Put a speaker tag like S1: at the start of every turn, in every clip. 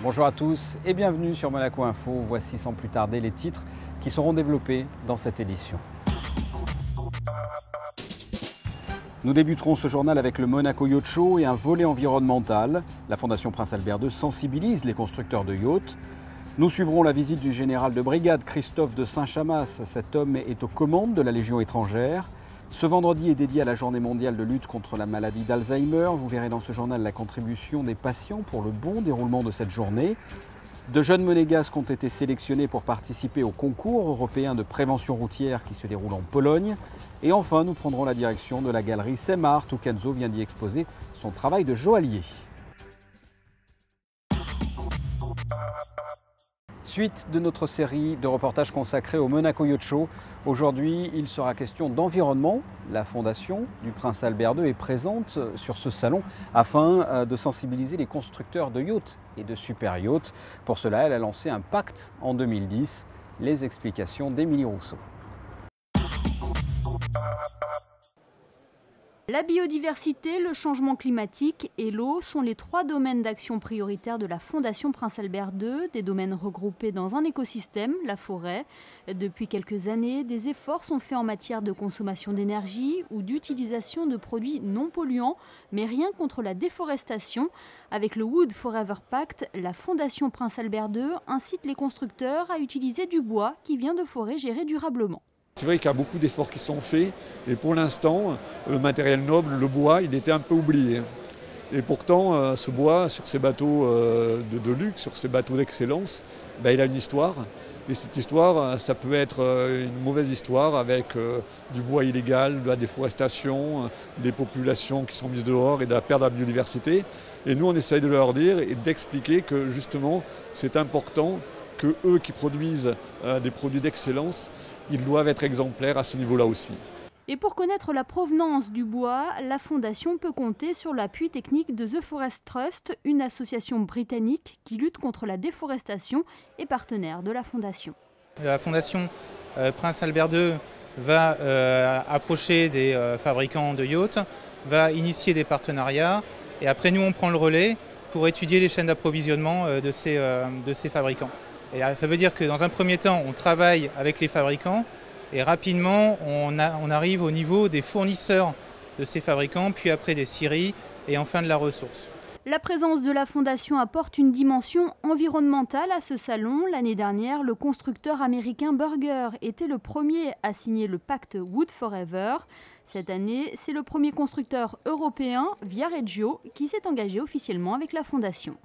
S1: Bonjour à tous et bienvenue sur Monaco Info. Voici sans plus tarder les titres qui seront développés dans cette édition. Nous débuterons ce journal avec le Monaco Yacht Show et un volet environnemental. La Fondation Prince Albert II sensibilise les constructeurs de yachts. Nous suivrons la visite du général de brigade Christophe de Saint-Chamas. Cet homme est aux commandes de la Légion étrangère. Ce vendredi est dédié à la journée mondiale de lutte contre la maladie d'Alzheimer. Vous verrez dans ce journal la contribution des patients pour le bon déroulement de cette journée. De jeunes monégasques ont été sélectionnés pour participer au concours européen de prévention routière qui se déroule en Pologne. Et enfin, nous prendrons la direction de la galerie Semart où Kenzo vient d'y exposer son travail de joaillier. Suite de notre série de reportages consacrés au Monaco Yacht Show. Aujourd'hui, il sera question d'environnement. La Fondation du Prince Albert II est présente sur ce salon afin de sensibiliser les constructeurs de yachts et de super yachts. Pour cela, elle a lancé un pacte en 2010. Les explications d'Émilie Rousseau.
S2: La biodiversité, le changement climatique et l'eau sont les trois domaines d'action prioritaires de la Fondation Prince Albert II, des domaines regroupés dans un écosystème, la forêt. Depuis quelques années, des efforts sont faits en matière de consommation d'énergie ou d'utilisation de produits non polluants, mais rien contre la déforestation. Avec le Wood Forever Pact, la Fondation Prince Albert II incite les constructeurs à utiliser du bois qui vient de forêts gérées durablement.
S3: C'est vrai qu'il y a beaucoup d'efforts qui sont faits et pour l'instant, le matériel noble, le bois, il était un peu oublié. Et pourtant, ce bois, sur ces bateaux de luxe, sur ces bateaux d'excellence, il a une histoire. Et cette histoire, ça peut être une mauvaise histoire avec du bois illégal, de la déforestation, des populations qui sont mises dehors et de la perte de la biodiversité. Et nous, on essaye de leur dire et d'expliquer que justement, c'est important que eux qui produisent des produits d'excellence, ils doivent être exemplaires à ce niveau-là aussi.
S2: Et pour connaître la provenance du bois, la Fondation peut compter sur l'appui technique de The Forest Trust, une association britannique qui lutte contre la déforestation et partenaire de la Fondation.
S4: La Fondation Prince Albert II va approcher des fabricants de yachts, va initier des partenariats et après nous on prend le relais pour étudier les chaînes d'approvisionnement de ces fabricants. Et ça veut dire que dans un premier temps, on travaille avec les fabricants et rapidement, on arrive au niveau des fournisseurs de ces fabricants, puis après des scieries et enfin de la ressource.
S2: La présence de la Fondation apporte une dimension environnementale à ce salon. L'année dernière, le constructeur américain Burger était le premier à signer le pacte Wood Forever. Cette année, c'est le premier constructeur européen, Viareggio, qui s'est engagé officiellement avec la Fondation.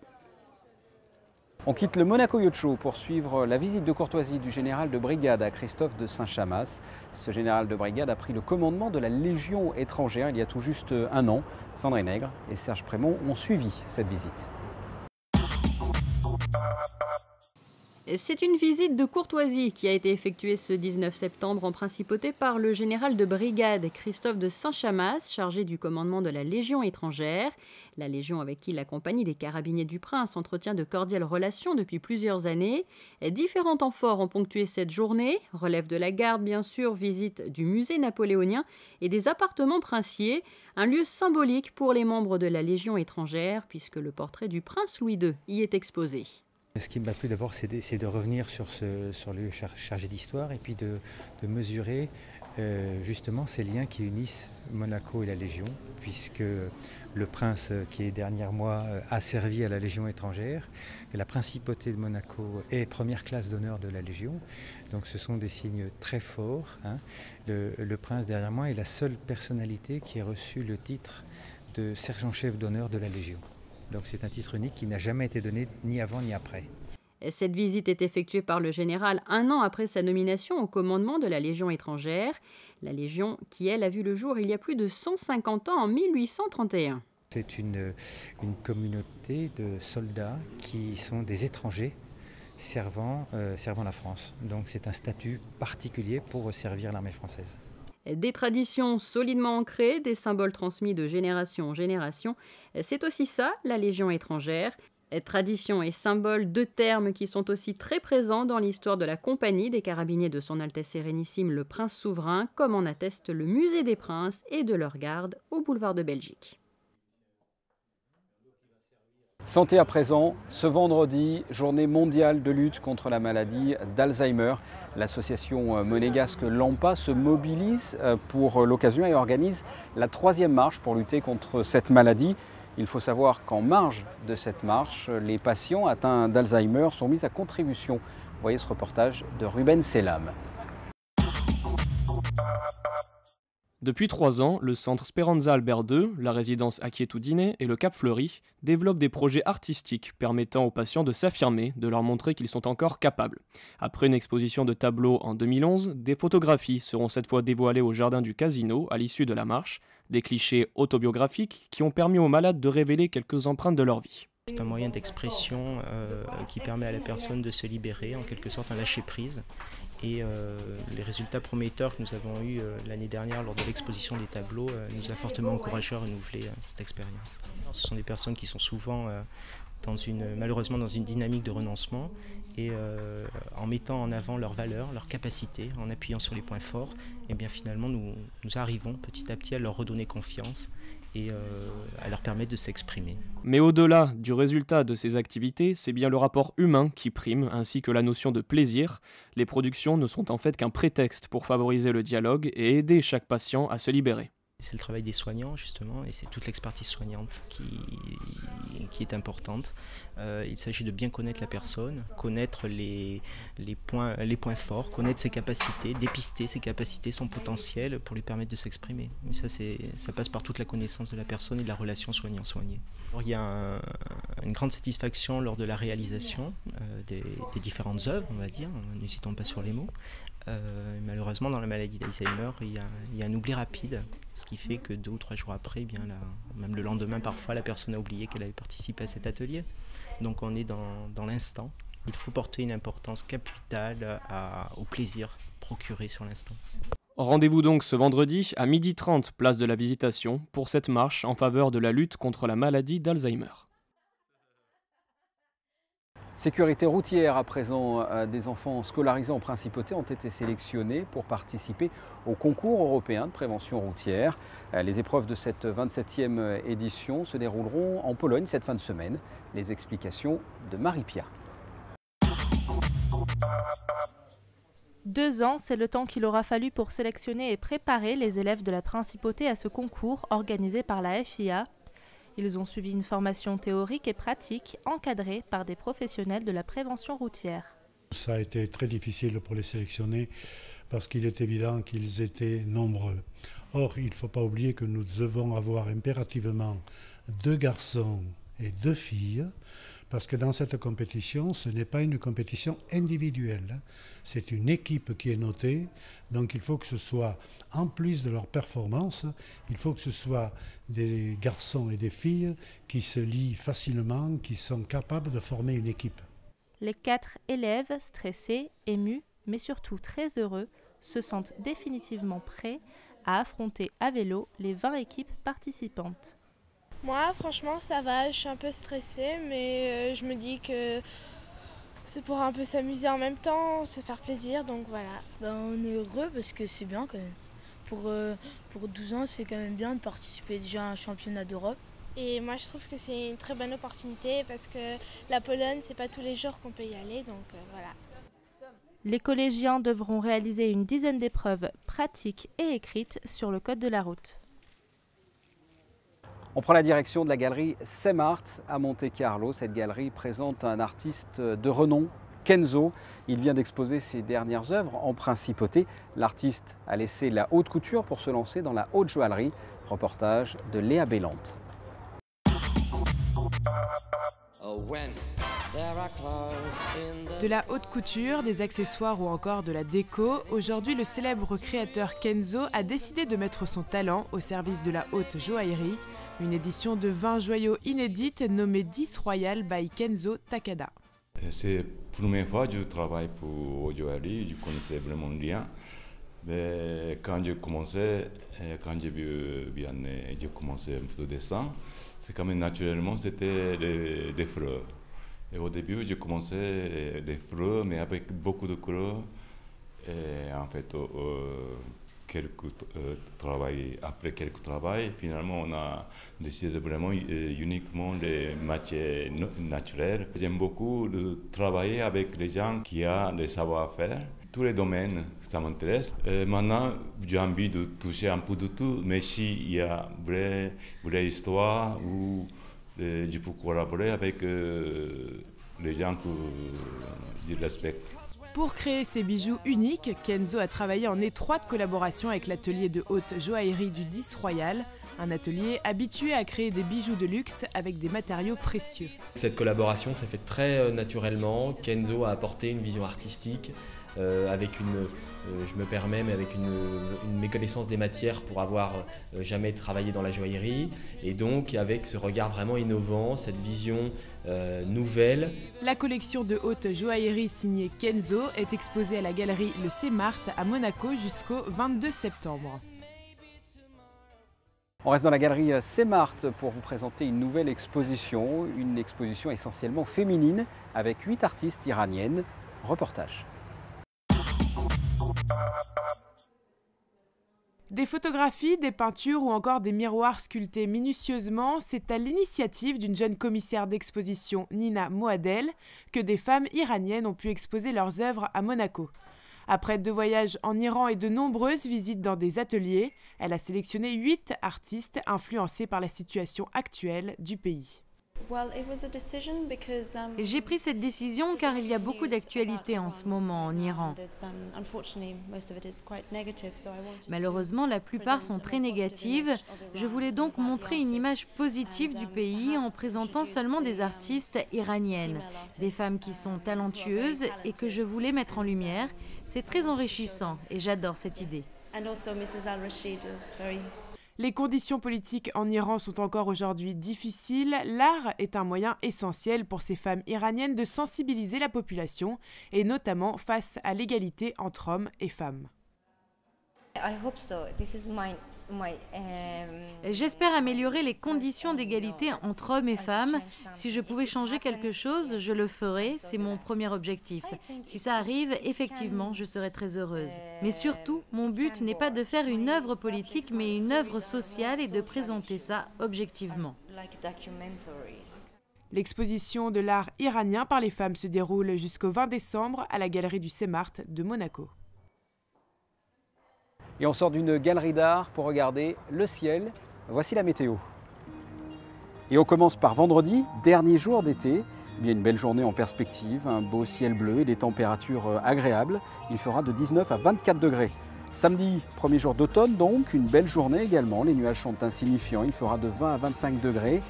S1: On quitte le Monaco Yacht Show pour suivre la visite de courtoisie du général de brigade à Christophe de Saint-Chamas. Ce général de brigade a pris le commandement de la Légion étrangère il y a tout juste un an. Sandrine Nègre et Serge Prémont ont suivi cette visite.
S2: C'est une visite de courtoisie qui a été effectuée ce 19 septembre en principauté par le général de brigade Christophe de Saint-Chamas, chargé du commandement de la Légion étrangère. La Légion avec qui la compagnie des Carabiniers du Prince entretient de cordiales relations depuis plusieurs années. Différents temps forts ont ponctué cette journée. Relève de la garde, bien sûr, visite du musée napoléonien et des appartements princiers. Un lieu symbolique pour les membres de la Légion étrangère puisque le portrait du prince Louis II y est exposé.
S5: Ce qui m'a plu d'abord, c'est de revenir sur le lieu chargé d'histoire et puis de mesurer justement ces liens qui unissent Monaco et la Légion, puisque le prince qui est derrière moi a servi à la Légion étrangère, que la principauté de Monaco est première classe d'honneur de la Légion. Donc ce sont des signes très forts. Le prince derrière moi est la seule personnalité qui a reçu le titre de sergent-chef d'honneur de la Légion. Donc c'est un titre unique qui n'a jamais été donné ni avant ni après.
S2: Cette visite est effectuée par le général un an après sa nomination au commandement de la Légion étrangère. La Légion qui, elle, a vu le jour il y a plus de 150 ans, en 1831.
S5: C'est une communauté de soldats qui sont des étrangers servant la France. Donc c'est un statut particulier pour servir l'armée française.
S2: Des traditions solidement ancrées, des symboles transmis de génération en génération. C'est aussi ça, la Légion étrangère. Traditions et symboles, deux termes qui sont aussi très présents dans l'histoire de la compagnie des Carabiniers de Son Altesse Sérénissime le Prince Souverain, comme en atteste le Musée des Princes et de leur garde au boulevard de Belgique.
S1: Santé à présent, ce vendredi, journée mondiale de lutte contre la maladie d'Alzheimer. L'association monégasque Lampa se mobilise pour l'occasion et organise la 3e marche pour lutter contre cette maladie. Il faut savoir qu'en marge de cette marche, les patients atteints d'Alzheimer sont mis à contribution. Voyez ce reportage de Ruben Selam.
S6: Depuis 3 ans, le centre Speranza Albert II, la résidence Acquietudine et le Cap Fleury développent des projets artistiques permettant aux patients de s'affirmer, de leur montrer qu'ils sont encore capables. Après une exposition de tableaux en 2011, des photographies seront cette fois dévoilées au jardin du Casino à l'issue de la marche, des clichés autobiographiques qui ont permis aux malades de révéler quelques empreintes de leur vie.
S7: C'est un moyen d'expression qui permet à la personne de se libérer, en quelque sorte un lâcher-prise. Et les résultats prometteurs que nous avons eus l'année dernière lors de l'exposition des tableaux nous a fortement encouragés à renouveler cette expérience. Ce sont des personnes qui sont souvent malheureusement dans une dynamique de renoncement et en mettant en avant leurs valeurs, leurs capacités, en appuyant sur les points forts, et bien finalement nous arrivons petit à petit à leur redonner confiance et à leur permettre de s'exprimer.
S6: Mais au-delà du résultat de ces activités, c'est bien le rapport humain qui prime, ainsi que la notion de plaisir. Les productions ne sont en fait qu'un prétexte pour favoriser le dialogue et aider chaque patient à se libérer.
S7: C'est le travail des soignants justement et c'est toute l'expertise soignante qui est importante. Il s'agit de bien connaître la personne, connaître les points forts, connaître ses capacités, dépister ses capacités, son potentiel pour lui permettre de s'exprimer. Mais ça passe par toute la connaissance de la personne et de la relation soignant-soigné. Il y a une grande satisfaction lors de la réalisation des différentes œuvres, on va dire, n'hésitons pas sur les mots. Malheureusement, dans la maladie d'Alzheimer, il y a un oubli rapide, ce qui fait que 2 ou 3 jours après, eh bien, même le lendemain, parfois, la personne a oublié qu'elle avait participé à cet atelier. Donc on est dans l'instant. Il faut porter une importance capitale au plaisir procuré sur l'instant.
S6: Rendez-vous donc ce vendredi à 12h30, place de la Visitation, pour cette marche en faveur de la lutte contre la maladie d'Alzheimer.
S1: Sécurité routière à présent, des enfants scolarisés en principauté ont été sélectionnés pour participer au concours européen de prévention routière. Les épreuves de cette 27e édition se dérouleront en Pologne cette fin de semaine. Les explications de Marie-Pia.
S8: 2 ans, c'est le temps qu'il aura fallu pour sélectionner et préparer les élèves de la principauté à ce concours organisé par la FIA. Ils ont suivi une formation théorique et pratique encadrée par des professionnels de la prévention routière.
S9: Ça a été très difficile pour les sélectionner parce qu'il est évident qu'ils étaient nombreux. Or, il ne faut pas oublier que nous devons avoir impérativement 2 garçons et 2 filles parce que dans cette compétition, ce n'est pas une compétition individuelle. C'est une équipe qui est notée, donc il faut que ce soit, en plus de leur performance, il faut que ce soit des garçons et des filles qui se lient facilement, qui sont capables de former une équipe.
S8: Les 4 élèves, stressés, émus, mais surtout très heureux, se sentent définitivement prêts à affronter à vélo les 20 équipes participantes.
S10: Moi, franchement, ça va, je suis un peu stressée, mais je me dis que c'est pour un peu s'amuser en même temps, se faire plaisir, donc voilà.
S11: On est heureux parce que c'est bien quand même. Pour 12 ans, c'est quand même bien de participer déjà à un championnat d'Europe.
S10: Et moi, je trouve que c'est une très bonne opportunité parce que la Pologne, c'est pas tous les jours qu'on peut y aller, donc voilà.
S8: Les collégiens devront réaliser une dizaine d'épreuves pratiques et écrites sur le code de la route.
S1: On prend la direction de la galerie Semart à Monte-Carlo. Cette galerie présente un artiste de renom, Kenzo. Il vient d'exposer ses dernières œuvres en principauté. L'artiste a laissé la haute couture pour se lancer dans la haute joaillerie. Reportage de Léa Bélante.
S12: De la haute couture, des accessoires ou encore de la déco, aujourd'hui le célèbre créateur Kenzo a décidé de mettre son talent au service de la haute joaillerie. Une édition de 20 joyaux inédites nommée 10 Royal by Kenzo Takada.
S13: C'est la première fois que je travaille pour haute joaillerie, je connaissais vraiment rien. Mais quand j'ai commencé, quand j'ai vu bien, j'ai commencé un peu de dessin, c'est quand même naturellement c'était des fleurs. Et au début, j'ai commencé des fleurs, mais avec beaucoup de couleurs. Et en fait, après quelques travaux, finalement, on a décidé vraiment uniquement les matières naturelles. J'aime beaucoup de travailler avec les gens qui ont des savoir-faire. Tous les domaines, ça m'intéresse. Maintenant, j'ai envie de toucher un peu de tout, mais s'il y a une vraie histoire où je peux collaborer avec les gens que je respecte.
S12: Pour créer ces bijoux uniques, Kenzo a travaillé en étroite collaboration avec l'atelier de haute joaillerie du 10 Royal, un atelier habitué à créer des bijoux de luxe avec des matériaux précieux.
S14: Cette collaboration s'est faite très naturellement. Kenzo a apporté une vision artistique avec je me permets, mais avec une méconnaissance des matières pour avoir jamais travaillé dans la joaillerie, et donc avec ce regard vraiment innovant, cette vision nouvelle.
S12: La collection de haute joaillerie signée Kenzo est exposée à la galerie Le Semart à Monaco jusqu'au 22 septembre.
S1: On reste dans la galerie Semart pour vous présenter une nouvelle exposition, une exposition essentiellement féminine avec 8 artistes iraniennes. Reportage.
S12: Des photographies, des peintures ou encore des miroirs sculptés minutieusement, c'est à l'initiative d'une jeune commissaire d'exposition, Nina Moadel, que des femmes iraniennes ont pu exposer leurs œuvres à Monaco. Après 2 voyages en Iran et de nombreuses visites dans des ateliers, elle a sélectionné 8 artistes influencés par la situation actuelle du pays.
S15: J'ai pris cette décision car il y a beaucoup d'actualités en ce moment en Iran. Malheureusement, la plupart sont très négatives. Je voulais donc montrer une image positive du pays en présentant seulement des artistes iraniennes, des femmes qui sont talentueuses et que je voulais mettre en lumière. C'est très enrichissant et j'adore cette idée.
S12: Les conditions politiques en Iran sont encore aujourd'hui difficiles. L'art est un moyen essentiel pour ces femmes iraniennes de sensibiliser la population, et notamment face à l'égalité entre hommes et femmes.
S15: J'espère améliorer les conditions d'égalité entre hommes et femmes. Si je pouvais changer quelque chose, je le ferais. C'est mon premier objectif. Si ça arrive, effectivement, je serai très heureuse. Mais surtout, mon but n'est pas de faire une œuvre politique, mais une œuvre sociale et de présenter ça objectivement.
S12: L'exposition de l'art iranien par les femmes se déroule jusqu'au 20 décembre à la galerie du Semart de Monaco.
S1: Et on sort d'une galerie d'art pour regarder le ciel. Voici la météo. Et on commence par vendredi, dernier jour d'été. Bien une belle journée en perspective, un beau ciel bleu et des températures agréables. Il fera de 19 à 24 degrés. Samedi, premier jour d'automne donc, une belle journée également. Les nuages sont insignifiants, il fera de 20 à 25 degrés.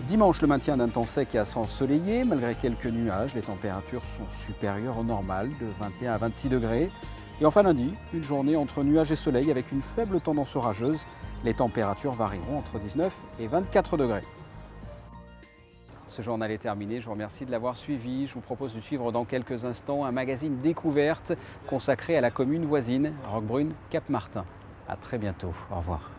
S1: Dimanche, le maintien d'un temps sec et assez ensoleillé. Malgré quelques nuages, les températures sont supérieures au normal, de 21 à 26 degrés. Et enfin lundi, une journée entre nuages et soleil avec une faible tendance orageuse. Les températures varieront entre 19 et 24 degrés. Ce journal est terminé, je vous remercie de l'avoir suivi. Je vous propose de suivre dans quelques instants un magazine découverte consacré à la commune voisine, Roquebrune-Cap-Martin. À très bientôt, au revoir.